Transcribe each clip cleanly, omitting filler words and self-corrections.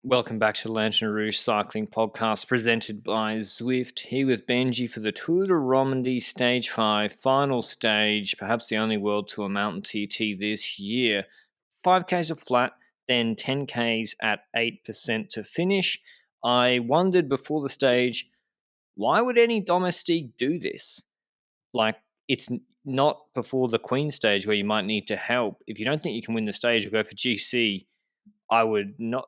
Welcome back to Lanterne Rouge Cycling Podcast presented by Zwift. Here with Benji for the Tour de Romandie Stage 5 final stage, perhaps the only World Tour Mountain TT this year. 5Ks are flat, then 10Ks at 8% to finish. I wondered before the stage, why would any domestique do this? Like, it's not before the Queen stage where you might need to help. If you don't think you can win the stage or go for GC, I would not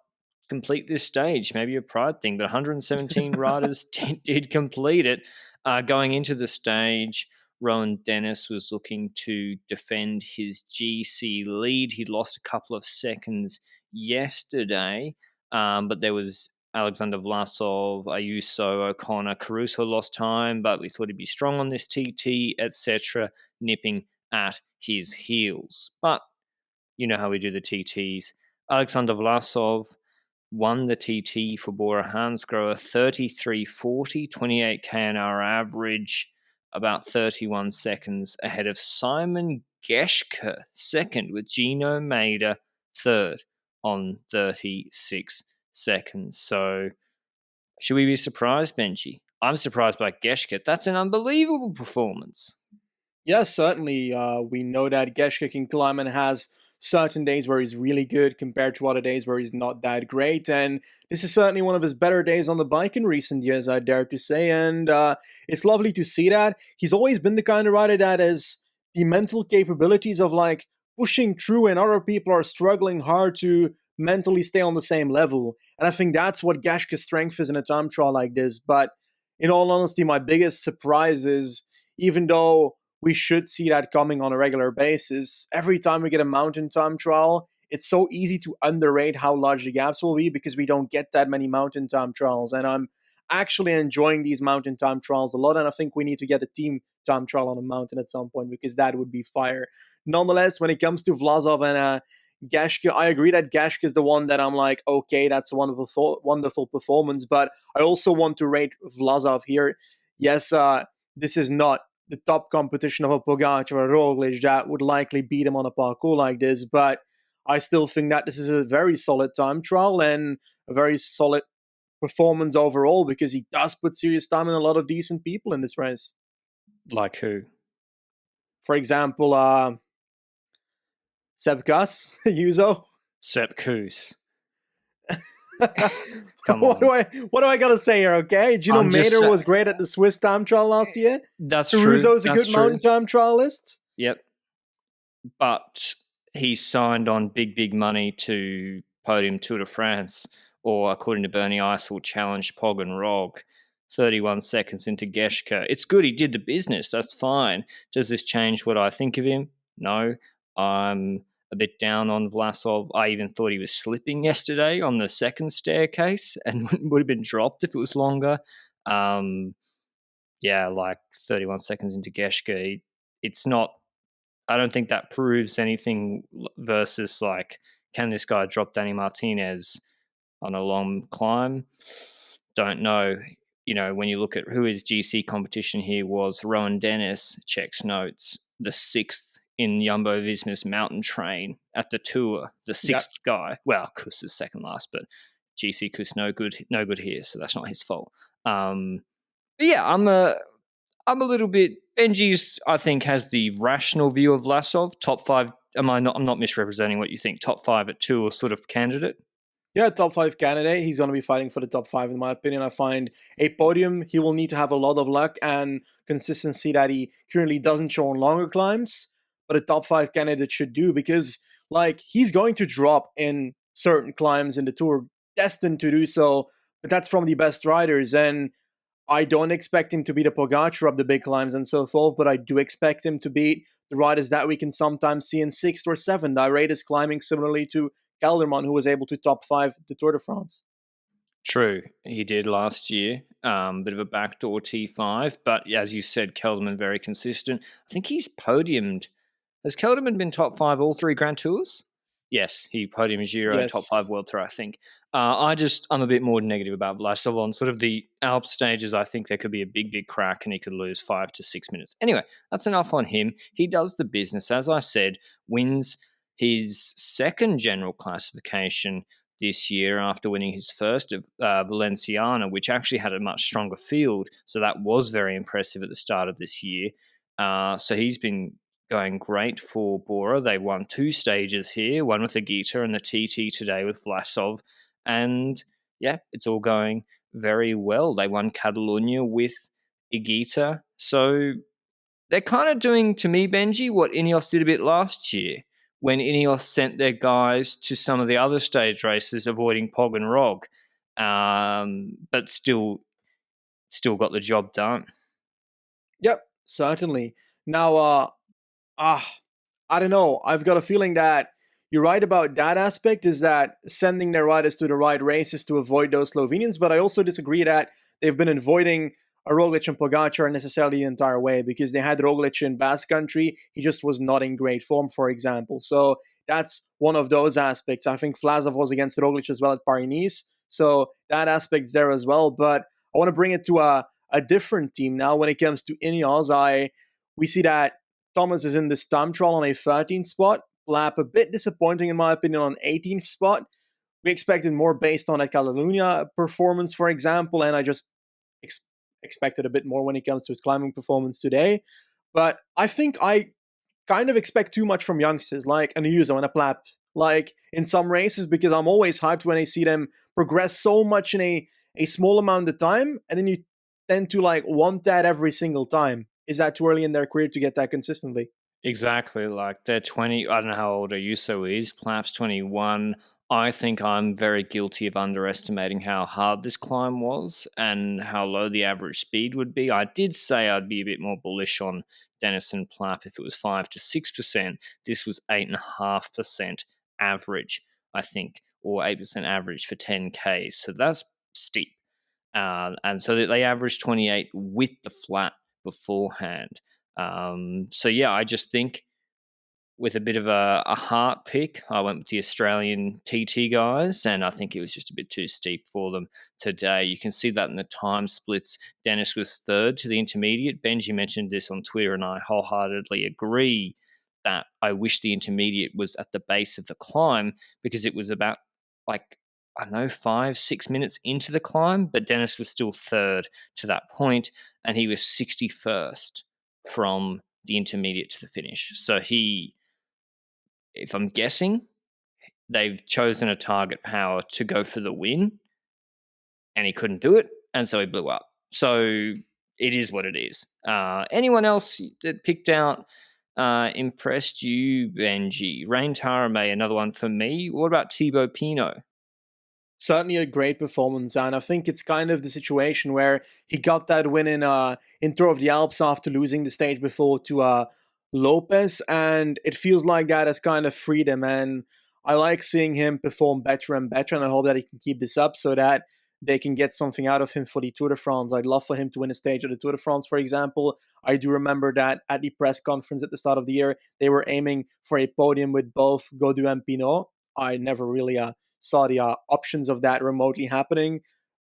complete this stage. Maybe a pride thing, but 117 riders did complete it. Going into the stage, Rowan Dennis was looking to defend his GC lead. He lost a couple of seconds yesterday, but there was Alexander Vlasov, Ayuso, O'Connor, Caruso lost time, but we thought he'd be strong on this TT, etc., nipping at his heels. But you know how we do the TTs. Alexander Vlasov won the TT for Bora Hansgrohe, 33.40, 28 km/h average, about 31 seconds ahead of Simon Geschke, second, with Gino Mader third on 36 seconds. So should we be surprised, Benji? I'm surprised by Geschke. That's an unbelievable performance. Yes, certainly. We know that Geschke can climb and has certain days where he's really good compared to other days where he's not that great. And this is certainly one of his better days on the bike in recent years, I dare to say. And it's lovely to see that. He's always been the kind of rider that has the mental capabilities of like pushing through and other people are struggling hard to mentally stay on the same level. And I think that's what Geschke's strength is in a time trial like this. But in all honesty, my biggest surprise is even though we should see that coming on a regular basis. Every time we get a mountain time trial, it's so easy to underrate how large the gaps will be because we don't get that many mountain time trials. And I'm actually enjoying these mountain time trials a lot. And I think we need to get a team time trial on a mountain at some point because that would be fire. Nonetheless, when it comes to Vlasov and Geschke, I agree that Geschke is the one that I'm like, okay, that's a wonderful performance. But I also want to rate Vlasov here. Yes, this is not the top competition of a Pogacar or a Roglic that would likely beat him on a parkour like this, but I still think that this is a very solid time trial and a very solid performance overall because he does put serious time in a lot of decent people in this race. Like who? For example, Seb Kuss, Yuzo. Sepp Kuss. What do I gotta say here? Okay, Gino Mader was great at the Swiss time trial last year. That's Caruso true. is a good mountain time trialist. Yep, but he signed on big money to podium Tour de France, or according to Bernie Eisel, challenge Pog and Rog. 31 seconds into Geschke. It's good he did the business. That's fine. Does this change what I think of him? No. I'm a bit down on Vlasov. I even thought he was slipping yesterday on the second staircase and would have been dropped if it was longer. Like 31 seconds into Geschke, it's not. I don't think that proves anything versus like, can this guy drop Danny Martinez on a long climb? Don't know. You know, when you look at who his GC competition here was, Rowan Dennis, checks notes, the sixth in Jumbo Visma's mountain train at the Tour, the sixth guy. Well, Kuss is second last, but GC Kuss no good here, so that's not his fault. I'm a little bit. Benji's, I think, has the rational view of Vlasov. Top five. I'm not misrepresenting what you think. Top five at Tour sort of candidate. Yeah, top five candidate. He's going to be fighting for the top five, in my opinion. I find a podium, he will need to have a lot of luck and consistency that he currently doesn't show on longer climbs. But a top five candidate should do because, like, he's going to drop in certain climbs in the Tour, destined to do so. But that's from the best riders. And I don't expect him to beat a Pogacar up the big climbs and so forth, but I do expect him to beat the riders that we can sometimes see in sixth or seventh. I rate his climbing similarly to Kelderman, who was able to top five the Tour de France. True, he did last year. Bit of a backdoor T5, but as you said, Kelderman very consistent. I think he's podiumed. Has Kelderman been top five all three Grand Tours? Yes, he podiumed Giro, top five World Tour, I think. I'm a bit more negative about Vlasov on sort of the Alp stages. I think there could be a big crack and he could lose 5 to 6 minutes. Anyway, that's enough on him. He does the business, as I said, wins his second general classification, this year after winning his first of Valenciana, which actually had a much stronger field. So that was very impressive at the start of this year. So he's been going great for Bora. They won 2 stages here, one with Agita and the TT today with Vlasov. And yeah, it's all going very well. They won Catalunya with Igita. So they're kind of doing, to me, Benji, what Ineos did a bit last year when Ineos sent their guys to some of the other stage races, avoiding Pog and Rog, but still got the job done. Yep, certainly. Now, I don't know. I've got a feeling that you're right about that aspect, is that sending their riders to the right races to avoid those Slovenians, but I also disagree that they've been avoiding a Roglic and Pogacar necessarily the entire way, because they had Roglic in Basque Country. He just was not in great form, for example. So that's one of those aspects. I think Vlasov was against Roglic as well at Paris-Nice, so that aspect's there as well. But I want to bring it to a different team now. When it comes to Ineos, we see that Thomas is in this time trial on a 13th spot. Lap a bit disappointing in my opinion on 18th spot. We expected more based on a Catalunya performance, for example, and I just expected a bit more when it comes to his climbing performance today. But I think I kind of expect too much from youngsters like Ayuso and a Plap, like in some races, because I'm always hyped when I see them progress so much in a small amount of time, and then you tend to like want that every single time. Is that too early in their career to get that consistently? Exactly. Like they're 20. I don't know how old Ayuso is. Plap's 21. I think I'm very guilty of underestimating how hard this climb was and how low the average speed would be. I did say I'd be a bit more bullish on Denison Plap if it was 5 to 6%. This was 8.5% average, I think, or 8% average for 10Ks. So that's steep. And so they averaged 28 with the flat beforehand. So yeah, I just think with a bit of a heart pick, I went with the Australian TT guys, and I think it was just a bit too steep for them today. You can see that in the time splits. Dennis was third to the intermediate. Benji mentioned this on Twitter, and I wholeheartedly agree that I wish the intermediate was at the base of the climb, because it was about like, I don't know, 5-6 minutes into the climb, but Dennis was still third to that point, and he was 61st from the intermediate to the finish. So he, if I'm guessing, they've chosen a target power to go for the win, and he couldn't do it, and so he blew up. So it is what it is. Anyone else that picked out impressed you, Benji? Rain Tarame, another one for me. What about Thibaut Pinot? Certainly a great performance, and I think it's kind of the situation where he got that win in Tour of the Alps after losing the stage before to Lopez, and it feels like that has kind of freed him. And I like seeing him perform better and better, and I hope that he can keep this up so that they can get something out of him for the Tour de France. I'd love for him to win a stage at the Tour de France, for example. I do remember that at the press conference at the start of the year, they were aiming for a podium with both Gaudu and Pinot. I never really saw the options of that remotely happening.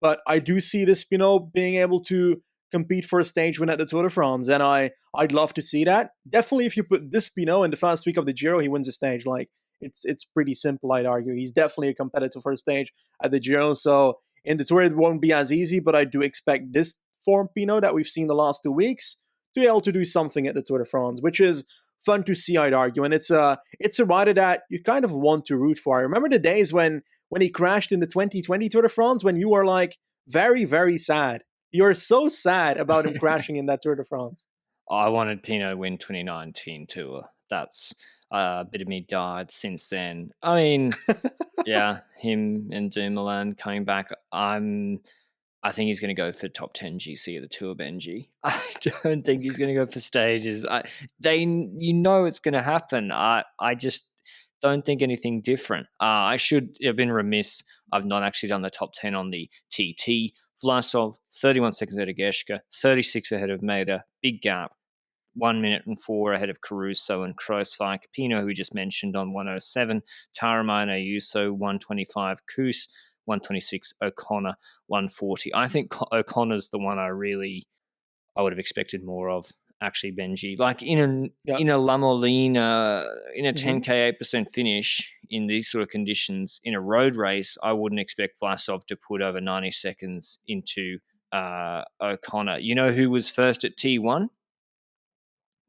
But I do see this Pinot being able to compete for a stage win at the Tour de France, and I'd love to see that. Definitely, if you put this Pinot in the first week of the Giro, he wins the stage. Like it's pretty simple, I'd argue. He's definitely a competitor for a stage at the Giro. So in the Tour, it won't be as easy, but I do expect this form Pinot that we've seen the last 2 weeks to be able to do something at the Tour de France, which is fun to see, I'd argue. And it's a rider that you kind of want to root for. I remember the days when he crashed in the 2020 Tour de France, when you were like very, very sad. You're so sad about him crashing in that Tour de France. I wanted Pinot to win 2019 Tour. That's a bit of me died since then. I mean, yeah, him and Dumoulin coming back. I think he's going to go for top 10 GC of the Tour, Benji. I don't think he's going to go for stages. You know it's going to happen. I just don't think anything different. I should have been remiss. I've not actually done the top 10 on the TT. Vlasov, 31 seconds ahead of Geschke, 36 ahead of Maida. Big gap. 1 minute and 4 ahead of Caruso and Krooswijk. Pinot, who we just mentioned, on 107. Tarama and Ayuso, 125. Koos, 126. O'Connor, 140. I think O'Connor's the one I would have expected more of actually, Benji. Like in Yeah. a La Molina, in a Hmm. 10K 8% finish in these sort of conditions in a road race, I wouldn't expect Vlasov to put over 90 seconds into O'Connor. You know who was first at T1?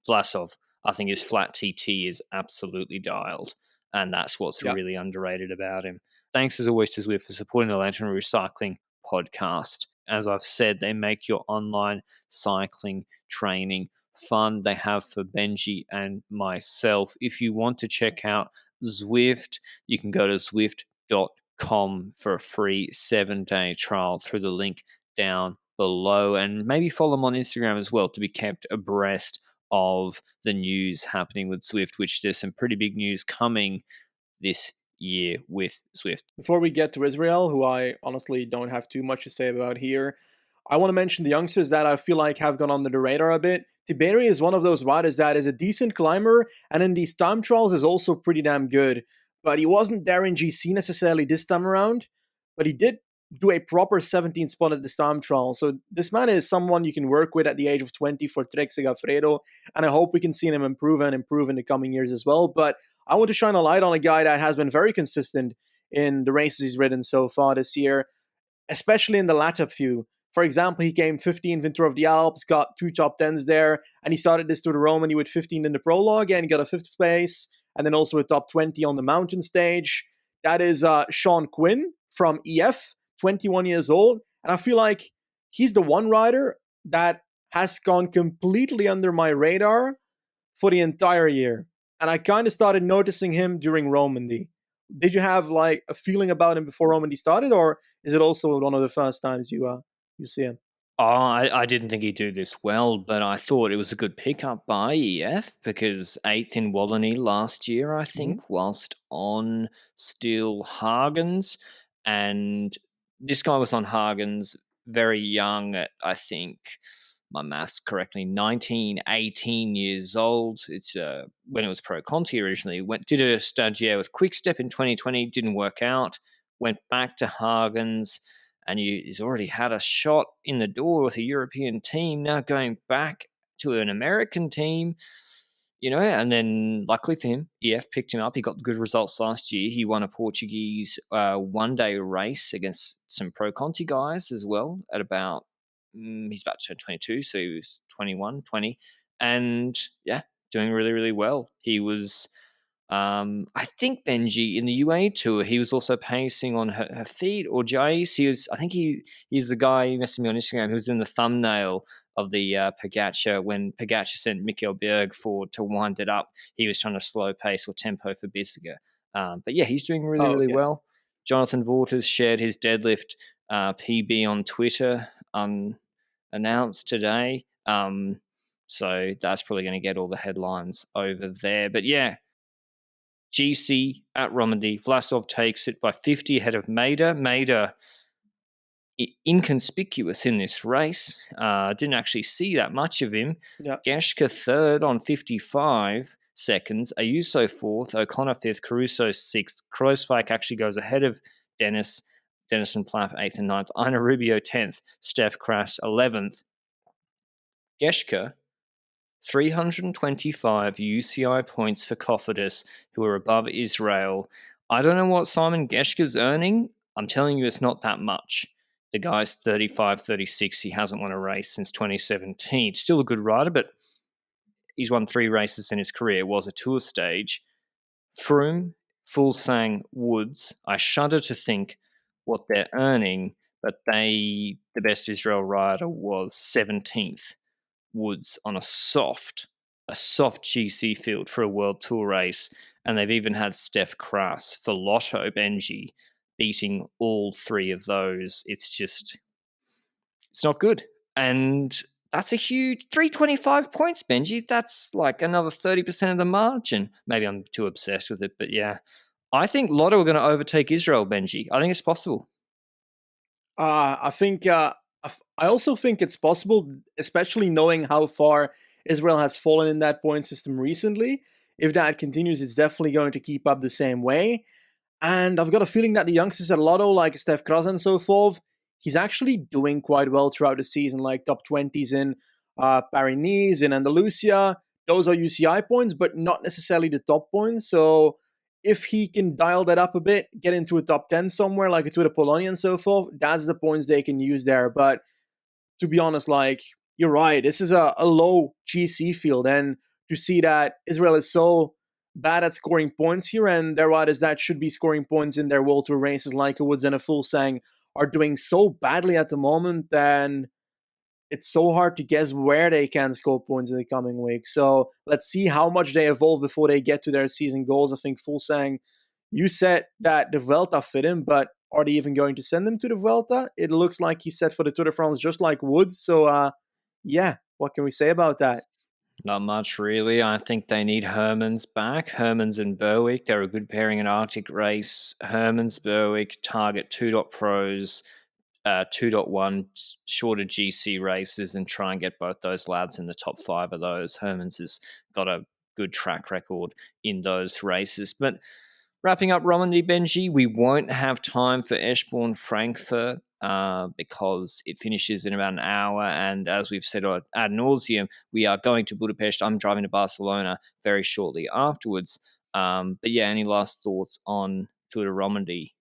Vlasov. I think his flat TT is absolutely dialed, and that's what's Yeah. really underrated about him. Thanks as always to Zwift for supporting the Lanterne Rouge Cycling podcast. As I've said, they make your online cycling training fun. They have for Benji and myself. If you want to check out Zwift, you can go to zwift.com for a free 7-day trial through the link down below, and maybe follow them on Instagram as well to be kept abreast of the news happening with Zwift, which there's some pretty big news coming this year with Zwift. Before we get to Israel, who I honestly don't have too much to say about here, I want to mention the youngsters that I feel like have gone under the radar a bit. Tiberi is one of those riders that is a decent climber, and in these time trials is also pretty damn good. But he wasn't there in GC necessarily this time around, but he did do a proper 17 spot at this time trial. So this man is someone you can work with at the age of 20 for Trek Segafredo, and I hope we can see him improve and improve in the coming years as well. But I want to shine a light on a guy that has been very consistent in the races he's ridden so far this year, especially in the latter few. For example, he came 15th in Tour of the Alps, got 2 top 10s there, and he started this Tour de Romandie with 15th in the prologue and got a 5th place, and then also a top 20 on the mountain stage. That is Sean Quinn from EF, 21 years old, and I feel like he's the one rider that has gone completely under my radar for the entire year. And I kind of started noticing him during Romandy. Did you have like a feeling about him before Romandy started, or is it also one of the first times you see him? Oh, I didn't think he'd do this well, but I thought it was a good pickup by EF because 8th in Wallonie last year, I Mm-hmm. think, whilst on Steel Hagens. And this guy was on Hagens very young at, I think, my maths correctly, 19, 18 years old. It's when it was Pro Conti originally. Did a stagiaire with Quickstep in 2020, didn't work out. Went back to Hagens, and he's already had a shot in the door with a European team. Now going back to an American team, and then luckily for him, EF picked him up. He got good results last year. He won a Portuguese one-day race against some Pro Conti guys as well at about, he's about to turn 22, so he was 21, 20. And yeah, doing really, really well. He was, I think Benji in the UA tour, he was also pacing on her feet or Jace. I think he's the guy who messaged me on Instagram who was in the thumbnail of the Pogacar when Pogacar sent Mikkel Berg forward to wind it up. He was trying to slow pace or tempo for Bissiger. But yeah, he's doing really, Oh, really okay. well. Jonathan Vaughters shared his deadlift PB on Twitter unannounced today. So that's probably going to get all the headlines over there. But yeah, GC at Romandie. Vlasov takes it by 50 ahead of Mader. Mader inconspicuous in this race. Didn't actually see that much of him. Yeah. Geschke third on 55 seconds. Ayuso fourth. O'Connor fifth. Caruso sixth. Kreuzweig actually goes ahead of Dennis. Dennis and Plapp eighth and ninth. Ina Rubio 10th. Steph Crash 11th. Geschke 325 UCI points for Cofidis, who are above Israel. I don't know what Simon Geschke's earning. I'm telling you, it's not that much. The guy's 35, 36. He hasn't won a race since 2017. Still a good rider, but he's won 3 races in his career. It was a tour stage. Froome, Fulsang, Woods. I shudder to think what they're earning, but the best Israel rider was 17th. Woods on a soft GC field for a World Tour race, and they've even had Steph Crass for Lotto Benji beating all 3 of those. It's not good, and that's a huge 325 points, Benji. That's like another 30% of the margin. Maybe I'm too obsessed with it, but yeah, I think Lotto are going to overtake Israel, Benji. I think it's possible. I think I also think it's possible, especially knowing how far Israel has fallen in that point system recently. If that continues, it's definitely going to keep up the same way. And I've got a feeling that the youngsters at Lotto, like Steph Kras and so forth, he's actually doing quite well throughout the season, like top 20s in Paris-Nice, in Andalusia. Those are UCI points, but not necessarily the top points. So if he can dial that up a bit, get into a top 10 somewhere, like a Tour de Pologne and so forth, that's the points they can use there. But to be honest, like, you're right, this is a low GC field. And to see that Israel is so bad at scoring points here, and their riders that should be scoring points in their World Tour races, like Woods and a Full Sang, are doing so badly at the moment, then it's so hard to guess where they can score points in the coming week. So let's see how much they evolve before they get to their season goals. I think Full Sang, you said that the Vuelta fit him, but are they even going to send him to the Vuelta? It looks like he's set for the Tour de France, just like Woods. So, yeah, what can we say about that? Not much, really. I think they need Hermans back. Hermans and Berwick, they're a good pairing in Arctic race. Hermans, Berwick, target 2.pros, 2.1 shorter GC races, and try and get both those lads in the top 5 of those. Hermans has got a good track record in those races. But wrapping up Romandie, Benji, we won't have time for Eschborn Frankfurt because it finishes in about an hour. And as we've said ad nauseum, we are going to Budapest. I'm driving to Barcelona very shortly afterwards. But yeah, any last thoughts on Tour de Romandie?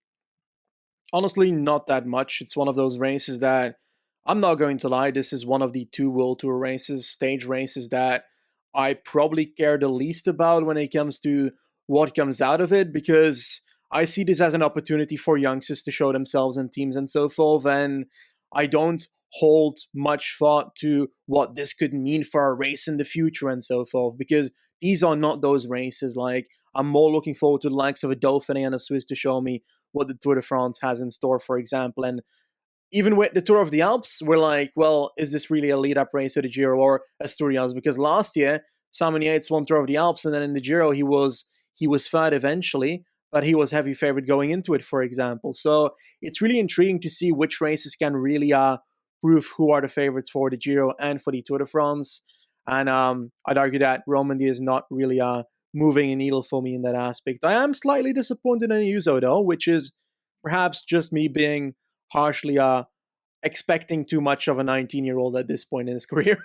Honestly, not that much. It's one of those races that, I'm not going to lie, this is one of the two World Tour races, stage races, that I probably care the least about when it comes to what comes out of it, because I see this as an opportunity for youngsters to show themselves in teams and so forth, and I don't hold much thought to what this could mean for a race in the future and so forth, because these are not those races. Like, I'm more looking forward to the likes of a Dauphiné and a Swiss to show me what the Tour de France has in store, for example. And even with the Tour of the Alps, we're like, well, is this really a lead-up race to the Giro or Asturias? Because last year, Simon Yates won Tour of the Alps, and then in the Giro, he was third eventually, but he was heavy favorite going into it, for example. So it's really intriguing to see which races can really prove who are the favorites for the Giro and for the Tour de France. And I'd argue that Romandy is not really moving a needle for me in that aspect. I am slightly disappointed in Ayuso, though, which is perhaps just me being harshly expecting too much of a 19-year-old at this point in his career.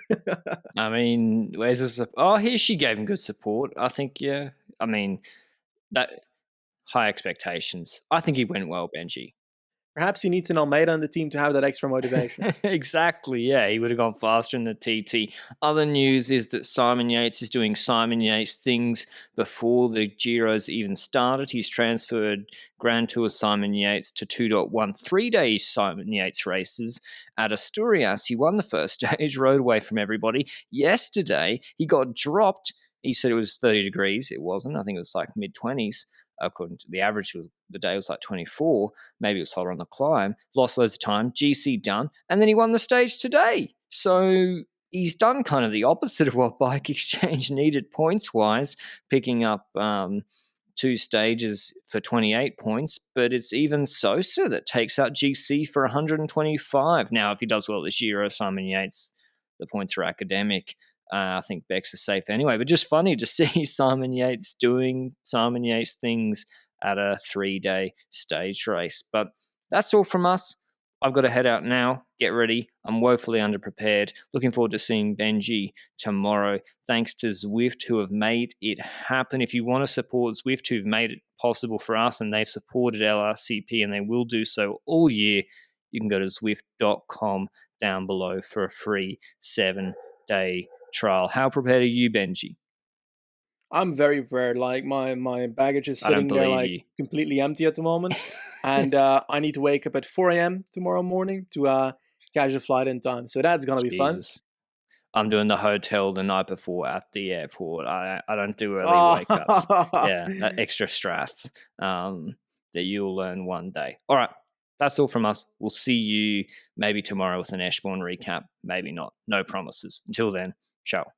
I mean, where's this? Oh, here she gave him good support. I think, yeah. I mean, that high expectations. I think he went well, Benji. Perhaps he needs an Almeida on the team to have that extra motivation. Exactly, yeah. He would have gone faster in the TT. Other news is that Simon Yates is doing Simon Yates things before the Giro's even started. He's transferred Grand Tour Simon Yates to 2.1 3-day Simon Yates races at Asturias. He won the first stage, rode away from everybody. Yesterday, he got dropped. He said it was 30 degrees. It wasn't. I think it was like mid-20s. According to the average, the day was like 24. Maybe it was hotter on the climb. Lost loads of time. GC done. And then he won the stage today. So he's done kind of the opposite of what Bike Exchange needed points-wise, picking up 2 stages for 28 points. But it's even Sosa that takes out GC for 125. Now, if he does well this year, Simon Yates, the points are academic. I think Bex is safe anyway, but just funny to see Simon Yates doing Simon Yates things at a 3-day stage race. But that's all from us. I've got to head out now. Get ready. I'm woefully underprepared. Looking forward to seeing Benji tomorrow. Thanks to Zwift, who have made it happen. If you want to support Zwift, who've made it possible for us, and they've supported LRCP, and they will do so all year, you can go to Zwift.com down below for a free 7-day trial. How prepared are you, Benji? I'm very prepared. Like, my baggage is I don't sitting there believe like you. completely empty at the moment, and I need to wake up at 4 a.m. tomorrow morning to catch a flight in time. So that's gonna be fun. Jesus. I'm doing the hotel the night before at the airport. I don't do early wake ups. Oh, Yeah, that extra strats that you'll learn one day. All right, that's all from us. We'll see you maybe tomorrow with an Eschborn recap. Maybe not. No promises. Until then, ciao.